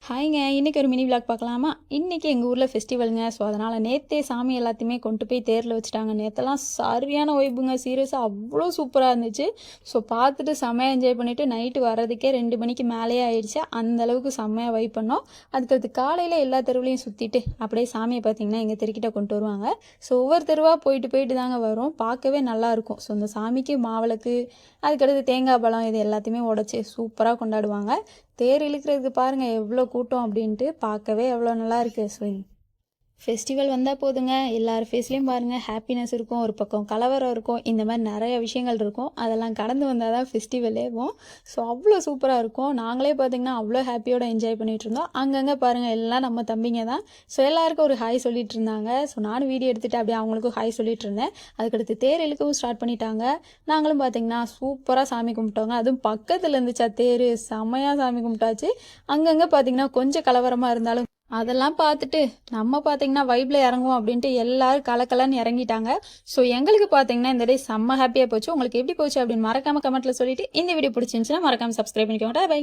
ஹாய்ங்க. இன்னைக்கு ஒரு mini vlog பார்க்கலாமா? இன்னைக்கு எங்கள் ஊரில் ஃபெஸ்டிவலுங்க. ஸோ அதனால் நேற்றே சாமி எல்லாத்தையுமே கொண்டு போய் தேரில் வச்சுட்டாங்க. நேற்றெல்லாம் சரியான வைப்புங்க. சீரியஸாக அவ்வளோ சூப்பராக இருந்துச்சு. ஸோ பார்த்துட்டு செம்மையாக என்ஜாய் பண்ணிவிட்டு நைட்டு வர்றதுக்கே 2 மணிக்கு மேலேயே ஆயிடுச்சு. அந்தளவுக்கு செம்மையாக வைப் பண்ணோம். அதுக்கடுத்து காலையில் எல்லா தெருவுலையும் சுற்றிட்டு அப்படியே சாமியை பார்த்திங்கன்னா எங்கள் தெருக்கிட்ட கொண்டு வருவாங்க. ஸோ ஒவ்வொரு தெருவாக போயிட்டு போயிட்டு தாங்க வரும். பார்க்கவே நல்லாயிருக்கும். ஸோ இந்த சாமிக்கு மாவிளக்கு, அதுக்கடுத்து தேங்காய் பழம் இது எல்லாத்தையுமே உடச்சி சூப்பராக கொண்டாடுவாங்க. தேர் இழுக்கிறதுக்கு பாருங்கள் எவ்வளோ கூட்டம் அப்படின்ட்டு, பார்க்கவே எவ்வளோ நல்லா இருக்குது. ஸோ ஃபெஸ்டிவல் வந்தால் போதுங்க, எல்லார் ஃபேஸ்லேயும் பாருங்கள் ஹாப்பினஸ் இருக்கும், ஒரு பக்கம் கலவரம் இருக்கும், இந்த மாதிரி நிறைய விஷயங்கள் இருக்கும். அதெல்லாம் கடந்து வந்தால் தான் ஃபெஸ்டிவலேவும். ஸோ அவ்வளோ சூப்பராக இருக்கும். நாங்களே பார்த்திங்கன்னா அவ்வளோ ஹாப்பியோடு என்ஜாய் பண்ணிகிட்டு இருந்தோம். அங்கங்கே பாருங்கள் எல்லாம் நம்ம தம்பிங்க தான். ஸோ எல்லாருக்கும் ஒரு ஹாய் சொல்லிட்டு இருந்தாங்க. ஸோ நானும் வீடியோ எடுத்துகிட்டு அப்படியே அவங்களுக்கும் ஹாய் சொல்லிட்டு இருந்தேன். அதுக்கடுத்து தேர் இழுக்கவும் ஸ்டார்ட் பண்ணிட்டாங்க. நாங்களும் பார்த்திங்கன்னா சூப்பராக சாமி கும்பிட்டோங்க. அதுவும் பக்கத்தில் இருந்துச்சா தேர், செம்மையாக சாமி கும்பிட்டாச்சு. அங்கங்கே பார்த்திங்கன்னா கொஞ்சம் கலவரமாக இருந்தாலும் அதெல்லாம் பார்த்துட்டு நம்ம பார்த்தீங்கன்னா வைப்பில் இறங்குவோம் அப்படின்ட்டு எல்லாரும் கலக்கலன்னு இறங்கிட்டாங்க. ஸோ எங்களுக்கு பார்த்தீங்கன்னா இந்த டே செம்ம ஹாப்பியாக போச்சு. உங்களுக்கு எப்படி போச்சு அப்படின்னு மறக்காமல் கமெண்ட்டில் சொல்லிவிட்டு, இந்த வீடியோ பிடிச்சிருந்துச்சுன்னா மறக்காமல் சப்ஸ்கிரைப் பண்ணிக்கோங்க. பை.